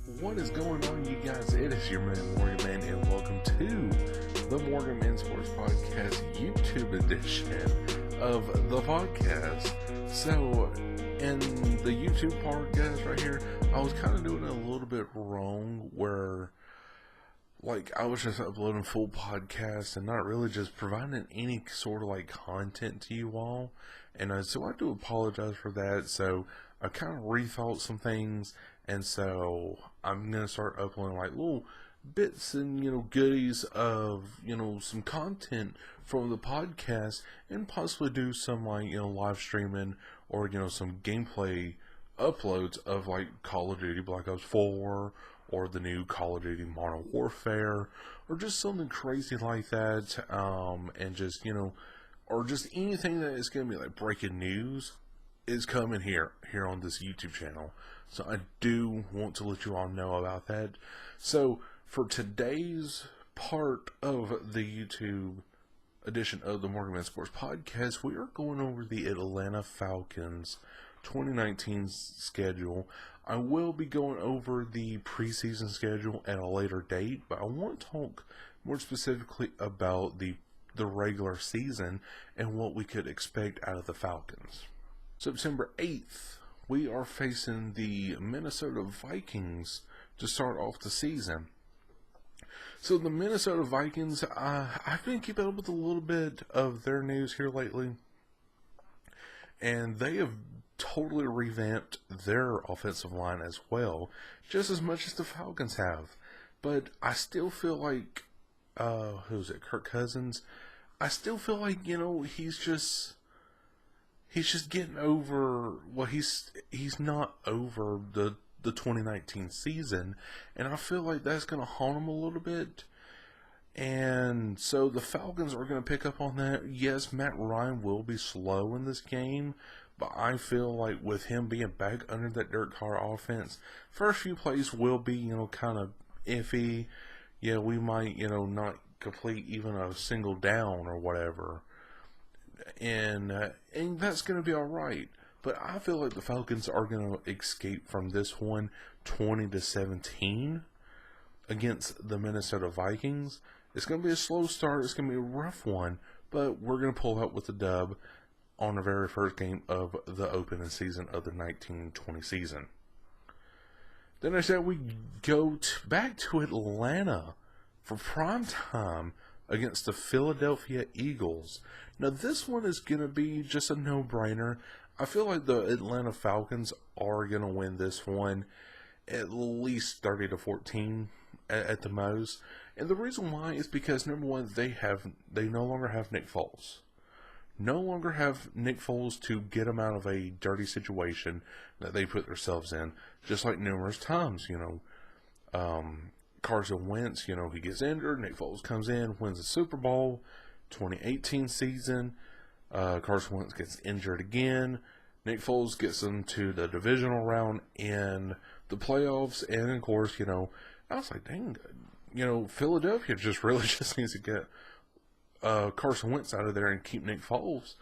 What is going on, you guys? It is your man, Morgan Man, and welcome to the Morgan Man Sports Podcast YouTube edition of the podcast. So, in the YouTube part, guys, right here, I was kind of doing it a little bit wrong where, I was just uploading full podcasts and not really just providing any sort of, content to you all. And so I do apologize for that. So, I kind of rethought some things, and so I'm going to start uploading little bits and goodies of some content from the podcast, and possibly do some live streaming or some gameplay uploads of Call of Duty Black Ops 4 or the new Call of Duty Modern Warfare, or just something crazy like that, and just or just anything that is going to be breaking news is coming here on this YouTube channel. So I do want to let you all know about that. So for today's part of the YouTube edition of the Morgan Man Sports Podcast, we are going over the Atlanta Falcons 2019 schedule. I will be going over the preseason schedule at a later date, but I want to talk more specifically about the regular season and what we could expect out of the Falcons. September 8th, we are facing the Minnesota Vikings to start off the season. So the Minnesota Vikings, I've been keeping up with a little bit of their news here lately, and they have totally revamped their offensive line as well, just as much as the Falcons have. But I still feel like, who's it, Kirk Cousins? I still feel like, he's just getting over, he's not over the 2019 season, and I feel like that's going to haunt him a little bit. And so the Falcons are going to pick up on that. Yes, Matt Ryan will be slow in this game, but I feel like with him being back under that Derek Carr offense, first few plays will be, kind of iffy. Yeah, we might, not complete even a single down or whatever. And that's going to be alright. But I feel like the Falcons are going to escape from this one 20-17 against the Minnesota Vikings. It's going to be a slow start. It's going to be a rough one. But we're going to pull out with the dub on the very first game of the opening season of the 1920 season. Then I said we go back to Atlanta for prime time against the Philadelphia Eagles. Now this one is going to be just a no-brainer. I feel like the Atlanta Falcons are going to win this one at least 30-14 at the most. And the reason why is because, number one, they no longer have Nick Foles. No longer have Nick Foles to get them out of a dirty situation that they put themselves in, just like numerous times, Carson Wentz, he gets injured, Nick Foles comes in, wins the Super Bowl. 2018 season, Carson Wentz gets injured again. Nick Foles gets them to the divisional round in the playoffs, and of course, I was like, dang, Philadelphia just really just needs to get Carson Wentz out of there and keep Nick Foles.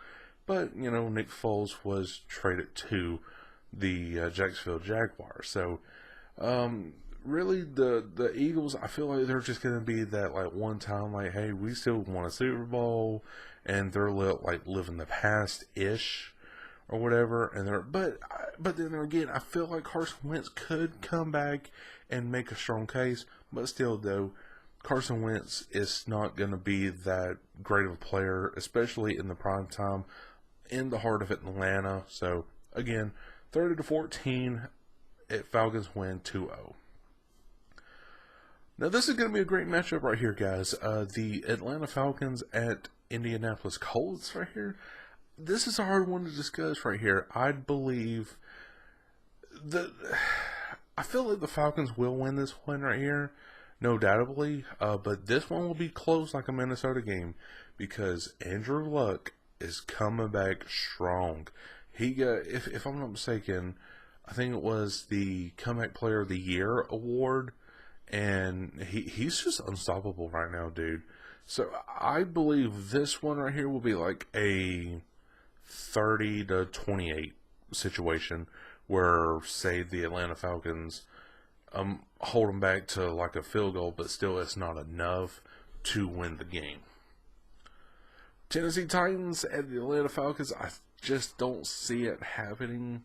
But Nick Foles was traded to the Jacksonville Jaguars, so really, the Eagles, I feel like they're just going to be that, one time, hey, we still want a Super Bowl, and they're, living the past-ish, or whatever, and but then again, I feel like Carson Wentz could come back and make a strong case, but still, though, Carson Wentz is not going to be that great of a player, especially in the prime time, in the heart of Atlanta. So, again, 30-14, Falcons win 2-0. Now, this is going to be a great matchup right here, guys. The Atlanta Falcons at Indianapolis Colts right here. This is a hard one to discuss right here. I believe I feel like the Falcons will win this one right here, no doubtably. But this one will be close like a Minnesota game because Andrew Luck is coming back strong. He got, if I'm not mistaken, I think it was the Comeback Player of the Year award. And he's just unstoppable right now, dude. So I believe this one right here will be a 30-28 situation where, say, the Atlanta Falcons hold them back to like a field goal, but still it's not enough to win the game. Tennessee Titans at the Atlanta Falcons, I just don't see it happening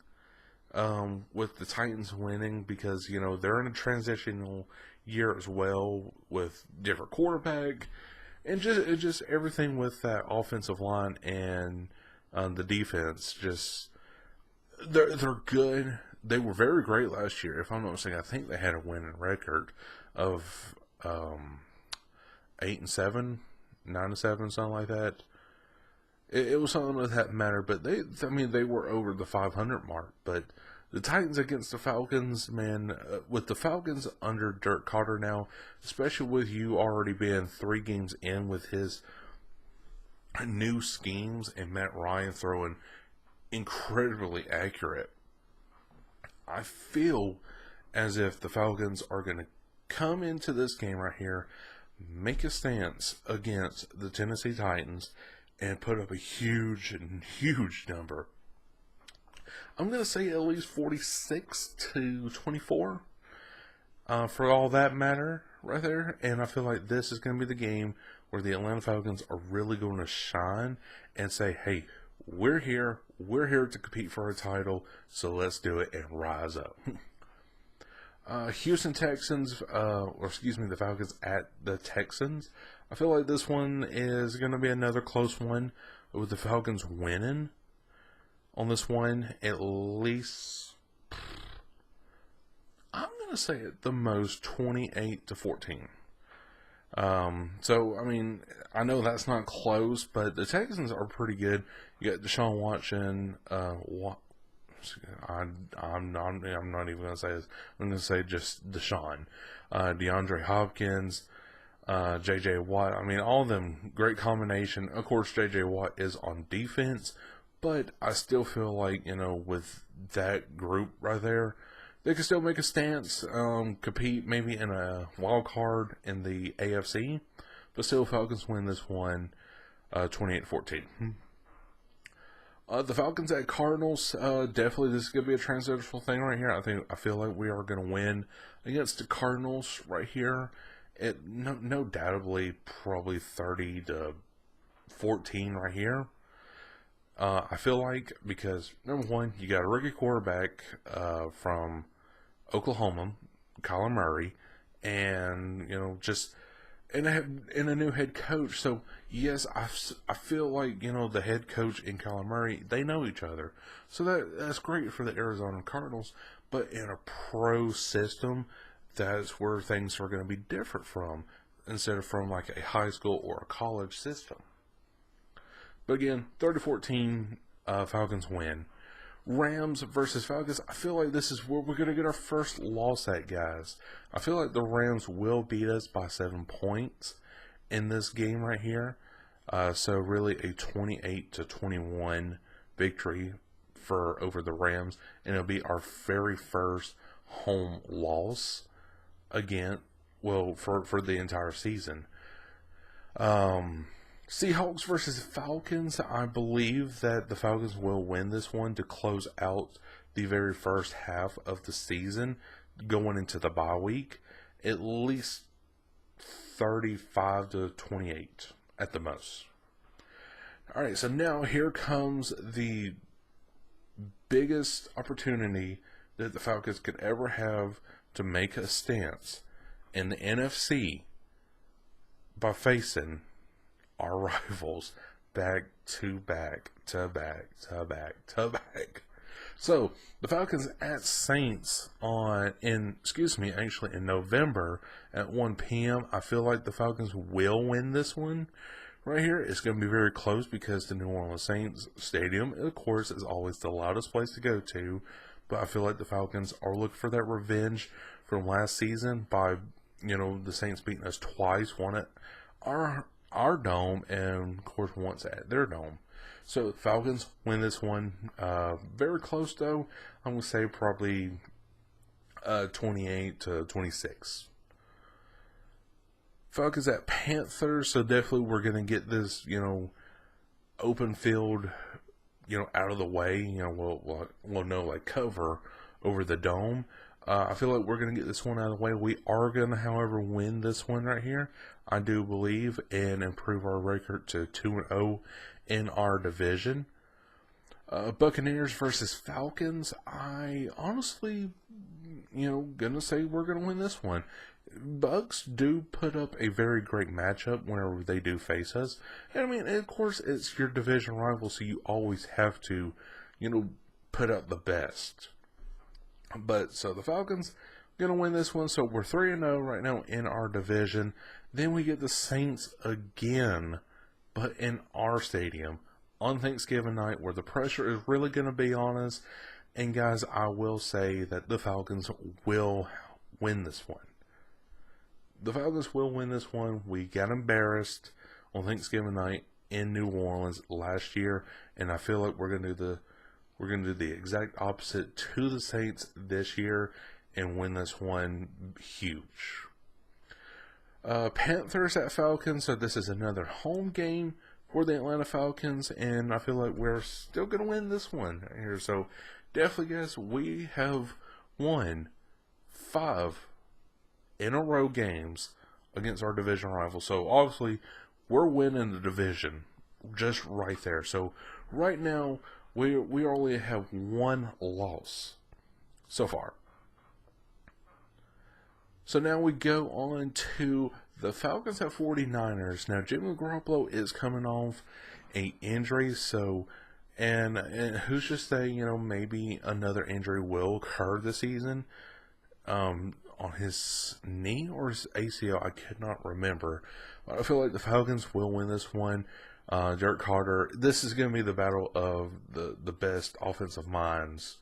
with the Titans winning, because they're in a transitional year as well with different quarterback and just everything with that offensive line and the defense. Just they're good. They were very great last year, if I'm not mistaken. I think they had a winning record of 8-7, 9-7, something like that. It was something of that matter, but they were over the 500 mark. But the Titans against the Falcons, man, with the Falcons under Dirk Carter now, especially with you already being 3 games in with his new schemes and Matt Ryan throwing incredibly accurate, I feel as if the Falcons are going to come into this game right here, make a stance against the Tennessee Titans, and put up a huge number. I'm going to say at least 46-24 for all that matter right there. And I feel like this is going to be the game where the Atlanta Falcons are really going to shine and say, hey, we're here to compete for a title, so let's do it and rise up. Houston Texans, the Falcons at the Texans. I feel like this one is going to be another close one, with the Falcons winning on this one at least, I'm going to say at the most 28-14. So, I mean, I know that's not close, but the Texans are pretty good. You got Deshaun Watson, I'm not even going to say this. I'm going to say just Deshaun. DeAndre Hopkins, J.J. Watt. I mean, all of them, great combination. Of course, J.J. Watt is on defense, but I still feel like, with that group right there, they can still make a stance, compete maybe in a wild card in the AFC, but still Falcons win this one 28-14. The Falcons at Cardinals, definitely this is going to be a transitional thing right here. I feel like we are going to win against the Cardinals right here. No doubtably probably 30-14 right here. I feel like, because number one, you got a rookie quarterback from Oklahoma, Kyler Murray, and and a new head coach. So yes, I feel like the head coach and Kyler Murray, they know each other, so that's great for the Arizona Cardinals. But in a pro system, that's where things are going to be different from, instead of from like a high school or a college system. But again, 30-14, Falcons win. Rams versus Falcons, I feel like this is where we're going to get our first loss at, guys. I feel like the Rams will beat us by 7 points in this game right here. So really a 28-21 victory over the Rams. And it'll be our very first home loss again, for the entire season. Seahawks versus Falcons, I believe that the Falcons will win this one to close out the very first half of the season going into the bye week, at least 35-28 at the most. All right, so now here comes the biggest opportunity that the Falcons could ever have to make a stance in the NFC by facing our rivals back to back. So the Falcons at Saints in November at 1 p.m. I feel like the Falcons will win this one right here. It's going to be very close, because the New Orleans Saints Stadium, of course, is always the loudest place to go to. But I feel like the Falcons are looking for that revenge from last season by, the Saints beating us twice, one at our dome, and of course once at their dome. So Falcons win this one. Very close though. I'm gonna say probably 28-26. Falcons at Panthers. So definitely we're gonna get this open field out of the way. We'll know, like, cover over the dome. I feel like we're going to get this one out of the way. We are going to, however, win this one right here. I do believe, and improve our record to 2-0 in our division. Buccaneers versus Falcons. I honestly, gonna say we're gonna win this one. Bucks do put up a very great matchup whenever they do face us. And I mean, of course, it's your division rival, so you always have to, put up the best. But so the Falcons gonna win this one. So we're 3-0 right now in our division. Then we get the Saints again, but in our stadium on Thanksgiving night, where the pressure is really gonna be on us. And guys, I will say that the Falcons will win this one. The Falcons will win this one. We got embarrassed on Thanksgiving night in New Orleans last year, and I feel like we're gonna do the exact opposite to the Saints this year and win this one huge. Panthers at Falcons. So this is another home game for the Atlanta Falcons, and I feel like we're still gonna win this one here. So definitely, guys, we have won 5 in a row games against our division rival. So obviously, we're winning the division just right there. So right now, we only have 1 loss so far. So now we go on to the Falcons at 49ers. Now, Jimmy Garoppolo is coming off an injury, so and who's to say, maybe another injury will occur this season. On his knee or his ACL, I could not remember. But I feel like the Falcons will win this one. Dirk Carter, this is going to be the battle of the best offensive minds,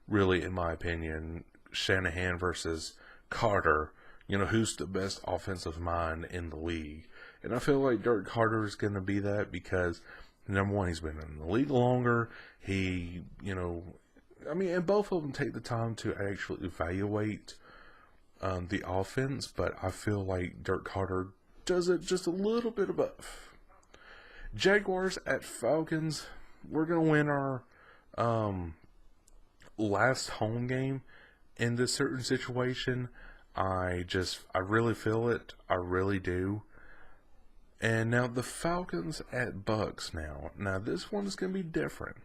really, in my opinion. Shanahan versus Carter. Who's the best offensive mind in the league? And I feel like Dirk Carter is going to be that because, number one, he's been in the league longer. He, and both of them take the time to actually evaluate the offense, but I feel like Dirk Carter does it just a little bit above. Jaguars at Falcons. We're going to win our last home game in this certain situation. I really feel it. I really do. And now the Falcons at Bucks now. Now this one is going to be different.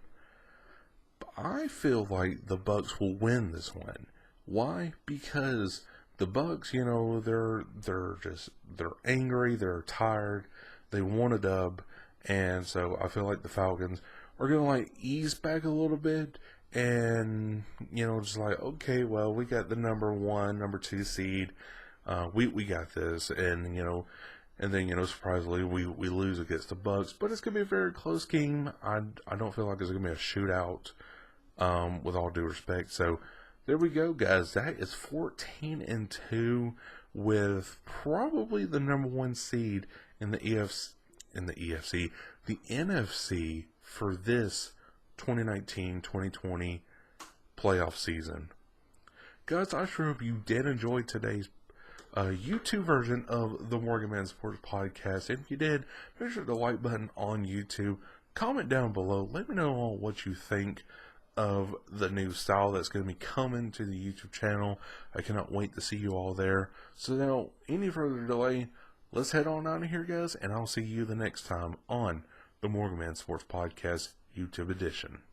But I feel like the Bucks will win this one. Why? Because the Bucks, they're angry, they're tired, they want a dub, and so I feel like the Falcons are gonna ease back a little bit, and just okay, well, we got the number 1, number 2 seed, we got this, and then surprisingly we lose against the Bucks, but it's gonna be a very close game. I don't feel like it's gonna be a shootout, with all due respect. So there we go, guys. That is 14-2 with probably the number 1 seed in the NFC for this 2019-2020 playoff season. Guys, I sure hope you did enjoy today's YouTube version of the Morgan Man Sports Podcast. And if you did, make sure to like button on YouTube. Comment down below. Let me know what you think of the new style that's going to be coming to the YouTube channel. I cannot wait to see you all there. So now, any further delay, let's head on out of here, guys, and I'll see you the next time on the Morgan Man Sports Podcast YouTube edition.